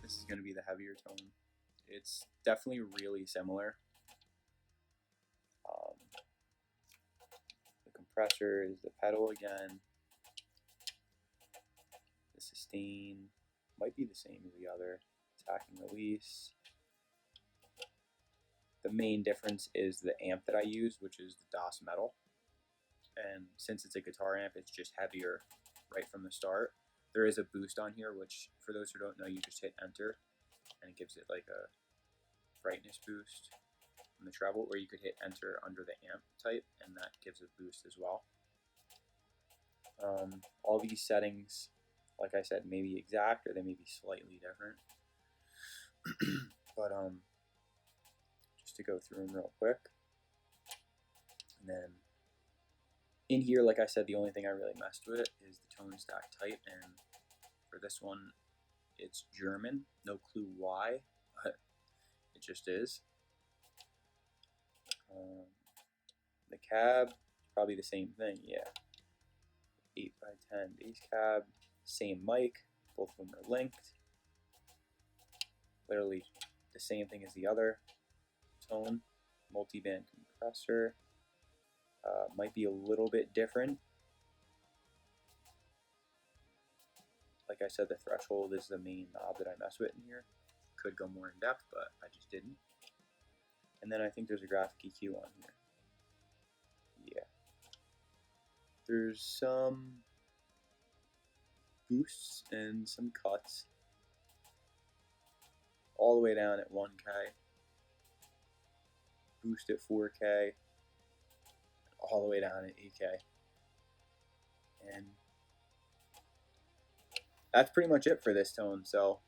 This is going to be the heavier tone. It's definitely really similar. The compressor is the pedal again. The sustain might be the same as the other. Attack and release. The main difference is the amp that I use, which is the DOS Metal. And since it's a guitar amp, it's just heavier right from the start. There is a boost on here, which for those who don't know, you just hit enter and it gives it like a brightness boost on the treble, or you could hit enter under the amp type and that gives a boost as well. All these settings, like I said, may be exact or they may be slightly different. But just to go through them real quick. And then in here, like I said, the only thing I really messed with is the tone stack type, and for this one, it's German. No clue why, but it just is. The cab, probably the same thing, yeah. 8x10 bass cab, same mic, both of them are linked. Literally the same thing as the other. Tone, multi-band compressor. Might be a little bit different. Like I said, the threshold is the main knob that I mess with in here. Could go more in depth, but I just didn't. And then I think there's a graphic EQ on here. Yeah. There's some boosts and some cuts. All the way down at 1K. Boost at 4K. All the way down at 8K. And that's pretty much it for this tone. So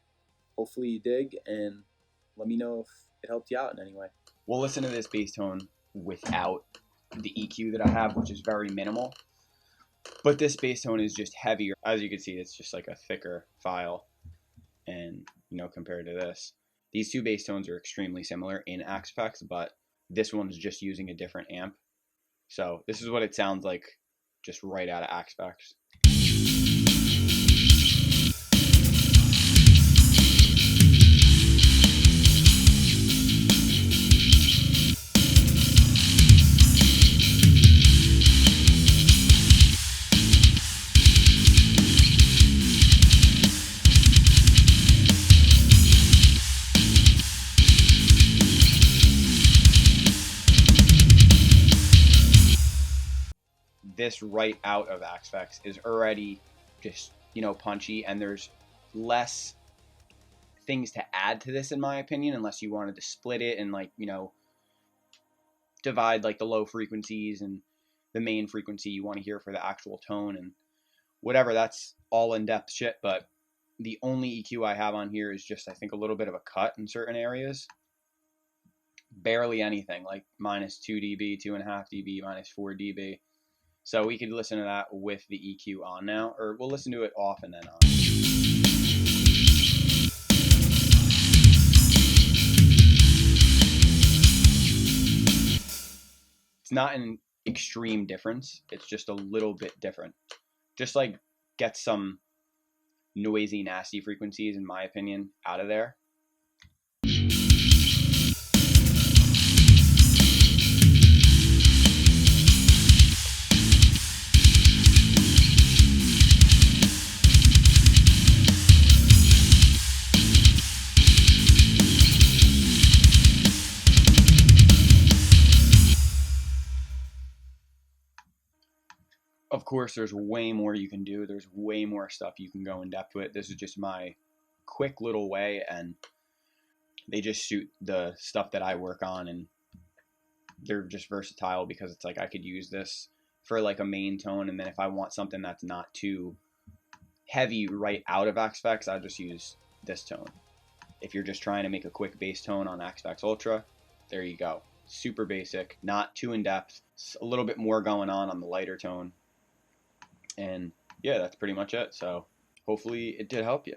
hopefully you dig, and let me know if it helped you out in any way. We'll listen to this bass tone without the EQ that I have, which is very minimal. But this bass tone is just heavier. As you can see, it's just like a thicker file. And, you know, compared to this, these two bass tones are extremely similar in Axe-Fx, but this one's just using a different amp. So this is what it sounds like just right out of Axe-Fx. This right out of Axe-Fx is already just, you know, punchy, and there's less things to add to this in my opinion, unless you wanted to split it and, like, you know, divide like the low frequencies and the main frequency you want to hear for the actual tone and whatever. That's all in-depth shit, but the only EQ I have on here is just, I think, a little bit of a cut in certain areas. Barely anything, like minus 2 dB, 2.5 dB, minus 4 dB. So we could listen to that with the EQ on now, or we'll listen to it off and then on. It's not an extreme difference, it's just a little bit different. Just like get some noisy, nasty frequencies, in my opinion, out of there. Of course, there's way more you can do. There's way more stuff you can go in depth with. This is just my quick little way, and they just suit the stuff that I work on, and they're just versatile because it's like I could use this for like a main tone, and then if I want something that's not too heavy right out of Axe-Fx, I just use this tone. If you're just trying to make a quick bass tone on Axe-Fx Ultra, there you go. Super basic, not too in depth, a little bit more going on the lighter tone. And yeah, that's pretty much it. So hopefully it did help you.